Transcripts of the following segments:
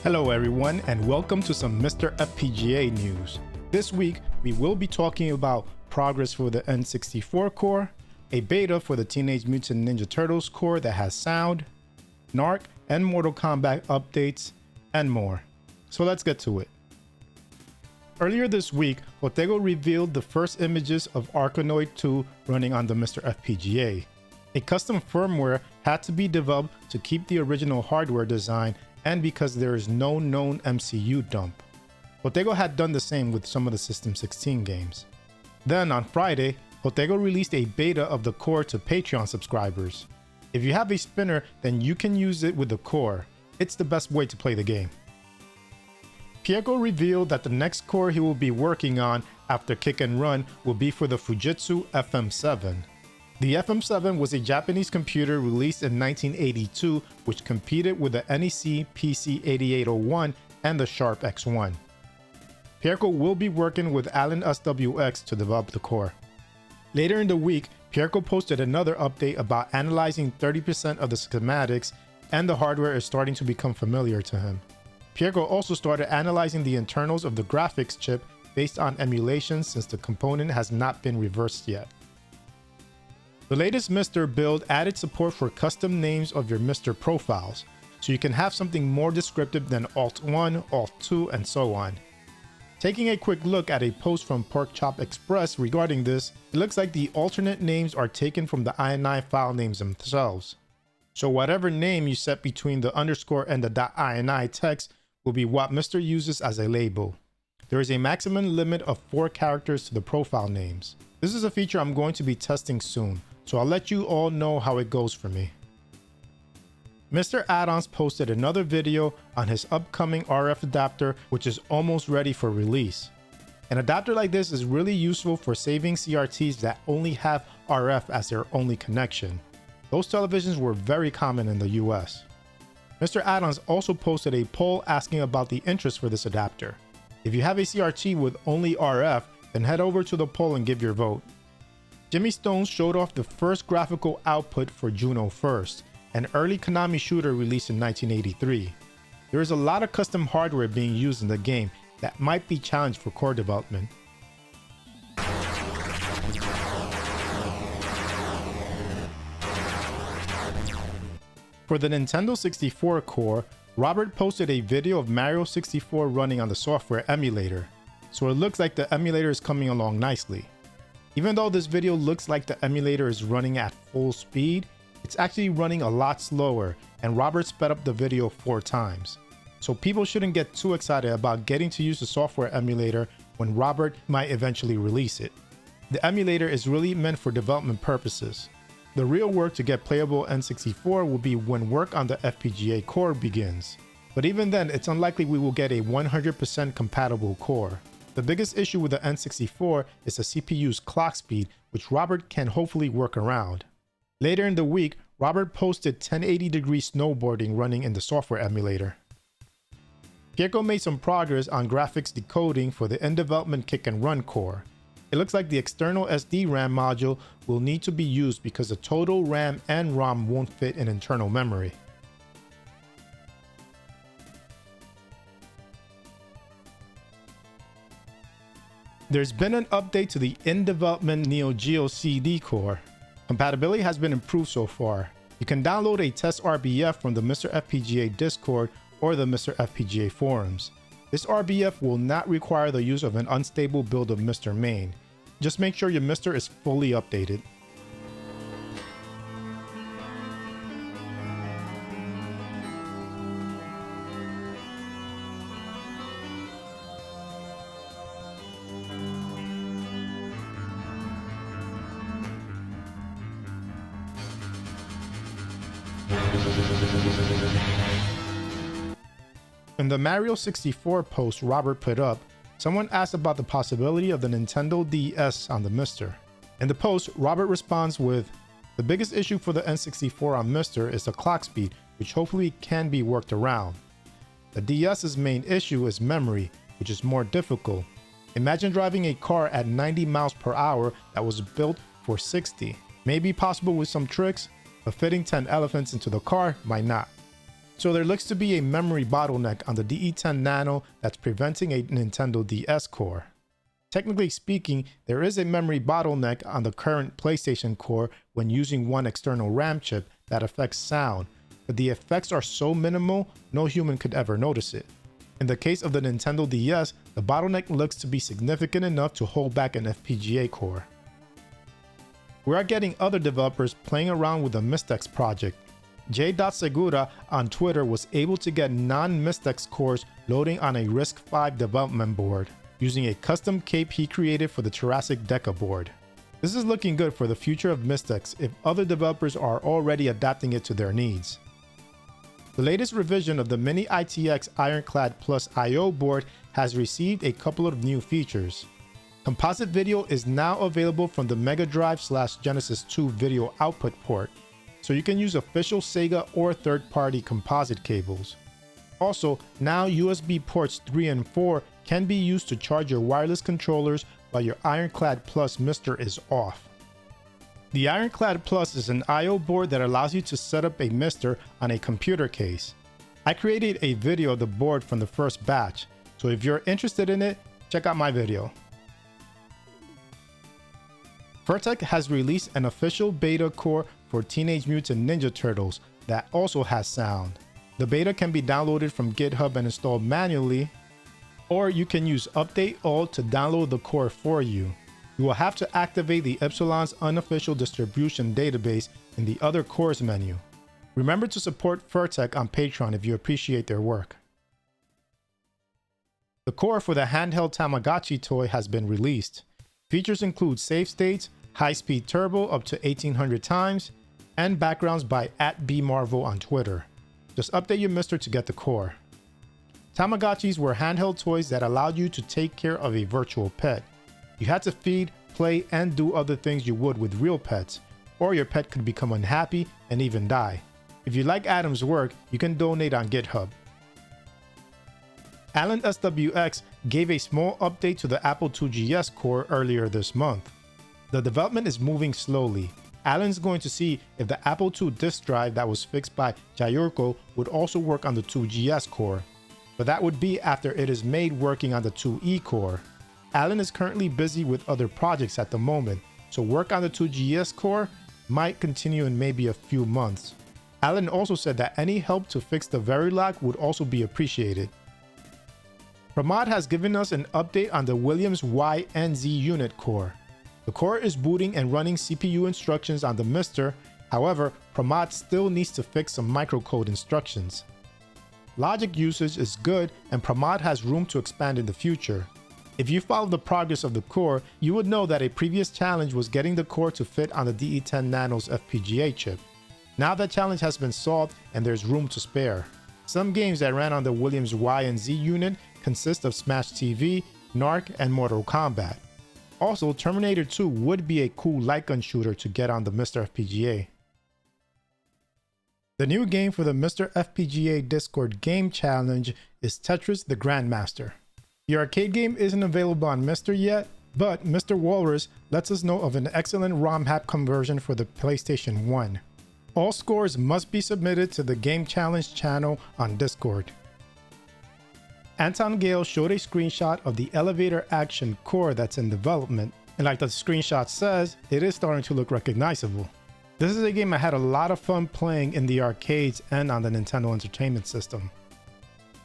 Hello everyone, and welcome to some MiSTer FPGA news. This week, we will be talking about progress for the N64 core, a beta for the Teenage Mutant Ninja Turtles core that has sound, NARC and Mortal Kombat updates, and more. So let's get to it. Earlier this week, Protego revealed the first images of Arkanoid 2 running on the MiSTer FPGA. A custom firmware had to be developed to keep the original hardware design and because there is no known MCU dump. Protego had done the same with some of the System 16 games. Then on Friday, Protego released a beta of the core to Patreon subscribers. If you have a spinner, then you can use it with the core. It's the best way to play the game. Pieko revealed that the next core he will be working on after Kick and Run will be for the Fujitsu FM-7. The FM-7 was a Japanese computer released in 1982 which competed with the NEC PC8801 and the Sharp X1. Pierco will be working with Alan SWX to develop the core. Later in the week, Pierco posted another update about analyzing 30% of the schematics, and the hardware is starting to become familiar to him. Pierco also started analyzing the internals of the graphics chip based on emulation since the component has not been reversed yet. The latest MiSTer build added support for custom names of your MiSTer profiles, so you can have something more descriptive than Alt1, Alt2, and so on. Taking a quick look at a post from Porkchop Express regarding this, it looks like the alternate names are taken from the INI file names themselves. So whatever name you set between the underscore and the .ini text will be what MiSTer uses as a label. There is a maximum limit of 4 characters to the profile names. This is a feature I'm going to be testing soon, so I'll let you all know how it goes for me. MiSTer Addons posted another video on his upcoming RF adapter, which is almost ready for release. An adapter like this is really useful for saving CRTs that only have RF as their only connection. Those televisions were very common in the US. MiSTer Addons also posted a poll asking about the interest for this adapter. If you have a CRT with only RF, then head over to the poll and give your vote. Jimmy Stones showed off the first graphical output for Juno First, an early Konami shooter released in 1983. There is a lot of custom hardware being used in the game that might be challenged for core development. For the Nintendo 64 core, Robert posted a video of Mario 64 running on the software emulator, so it looks like the emulator is coming along nicely. Even though this video looks like the emulator is running at full speed, it's actually running a lot slower, and Robert sped up the video 4 times. So people shouldn't get too excited about getting to use the software emulator when Robert might eventually release it. The emulator is really meant for development purposes. The real work to get playable N64 will be when work on the FPGA core begins. But even then, it's unlikely we will get a 100% compatible core. The biggest issue with the N64 is the CPU's clock speed, which Robert can hopefully work around. Later in the week, Robert posted 1080-degree snowboarding running in the software emulator. Pierco made some progress on graphics decoding for the in-development Kick and Run core. It looks like the external SD RAM module will need to be used because the total RAM and ROM won't fit in internal memory. There's been an update to the in-development Neo Geo CD core. Compatibility has been improved so far. You can download a test RBF from the MiSTer FPGA Discord or the MiSTer FPGA forums. This RBF will not require the use of an unstable build of MiSTer main. Just make sure your MiSTer is fully updated. In the Mario 64 post Robert put up, someone asked about the possibility of the Nintendo DS on the MiSTer. In the post, Robert responds with, "The biggest issue for the N64 on MiSTer is the clock speed, which hopefully can be worked around. The DS's main issue is memory, which is more difficult. Imagine driving a car at 90 miles per hour that was built for 60. May be possible with some tricks, but fitting 10 elephants into the car might not." So there looks to be a memory bottleneck on the DE10 Nano that's preventing a Nintendo DS core. Technically speaking, there is a memory bottleneck on the current PlayStation core when using one external RAM chip that affects sound, but the effects are so minimal, no human could ever notice it. In the case of the Nintendo DS, the bottleneck looks to be significant enough to hold back an FPGA core. We are getting other developers playing around with the MiSTex project. J.Segura on Twitter was able to get non-MiSTex cores loading on a RISC-V development board, using a custom cape he created for the Jurassic Deca board. This is looking good for the future of MiSTex if other developers are already adapting it to their needs. The latest revision of the Mini ITX IronClad Plus I/O board has received a couple of new features. Composite video is now available from the Mega Drive/Genesis 2 video output port, so you can use official Sega or third-party composite cables. Also, now USB ports 3 and 4 can be used to charge your wireless controllers while your IronClad Plus MiSTer is off. The IronClad Plus is an I/O board that allows you to set up a MiSTer on a computer case. I created a video of the board from the first batch, so if you're interested in it, check out my video. Furtek has released an official beta core for Teenage Mutant Ninja Turtles that also has sound. The beta can be downloaded from GitHub and installed manually, or you can use Update All to download the core for you. You will have to activate the Epsilon's unofficial distribution database in the Other Cores menu. Remember to support Furtek on Patreon if you appreciate their work. The core for the handheld Tamagotchi toy has been released. Features include save states, high-speed turbo up to 1800 times, and backgrounds by @bmarvel on Twitter. Just update your MiSTer to get the core. Tamagotchis were handheld toys that allowed you to take care of a virtual pet. You had to feed, play, and do other things you would with real pets, or your pet could become unhappy and even die. If you like Adam's work, you can donate on GitHub. Alan SWX gave a small update to the Apple IIgs core earlier this month. The development is moving slowly. Alan's going to see if the Apple II disk drive that was fixed by Jayurko would also work on the IIgs core, but that would be after it is made working on the IIe core. Alan is currently busy with other projects at the moment, so work on the IIgs core might continue in maybe a few months. Alan also said that any help to fix the Verilog would also be appreciated. Pramod has given us an update on the Williams Y&Z unit core. The core is booting and running CPU instructions on the MiSTer, however, Pramod still needs to fix some microcode instructions. Logic usage is good and Pramod has room to expand in the future. If you follow the progress of the core, you would know that a previous challenge was getting the core to fit on the DE10 Nano's FPGA chip. Now that challenge has been solved and there's room to spare. Some games that ran on the Williams Y&Z unit consist of Smash TV, Narc, and Mortal Kombat. Also, Terminator 2 would be a cool light gun shooter to get on the MiSTer FPGA. The new game for the MiSTer FPGA Discord Game Challenge is Tetris the Grandmaster. The arcade game isn't available on MiSTer yet, but Mr. Walrus lets us know of an excellent ROM hack conversion for the PlayStation 1. All scores must be submitted to the Game Challenge channel on Discord. Anton Gale showed a screenshot of the elevator action core that's in development, and like the screenshot says, it is starting to look recognizable. This is a game I had a lot of fun playing in the arcades and on the Nintendo Entertainment System.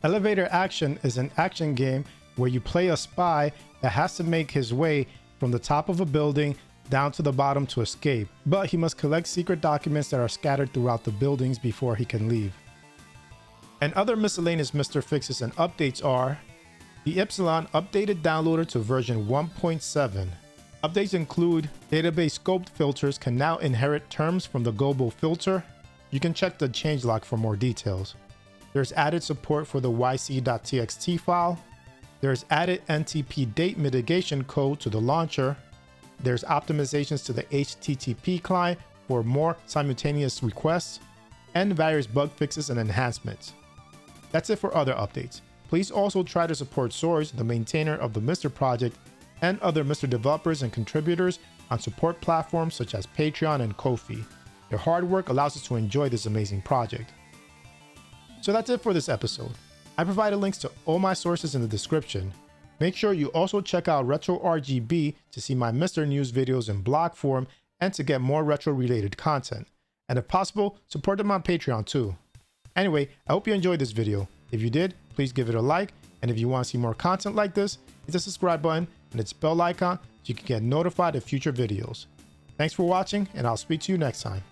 Elevator Action is an action game where you play a spy that has to make his way from the top of a building down to the bottom to escape, but he must collect secret documents that are scattered throughout the buildings before he can leave. And other miscellaneous MiSTer fixes and updates are the Epsilon updated downloader to version 1.7. Updates include database scoped filters can now inherit terms from the global filter. You can check the changelog for more details. There's added support for the yc.txt file. There's added NTP date mitigation code to the launcher. There's optimizations to the HTTP client for more simultaneous requests, and various bug fixes and enhancements. That's it for other updates. Please also try to support Source, the maintainer of the MiSTer project, and other MiSTer developers and contributors on support platforms such as Patreon and Ko-fi. Their hard work allows us to enjoy this amazing project. So that's it for this episode. I provided links to all my sources in the description. Make sure you also check out Retro RGB to see my MiSTer news videos in blog form and to get more retro related content. And if possible, support them on Patreon too. Anyway, I hope you enjoyed this video. If you did, please give it a like. And if you want to see more content like this, hit the subscribe button and its bell icon so you can get notified of future videos. Thanks for watching, and I'll speak to you next time.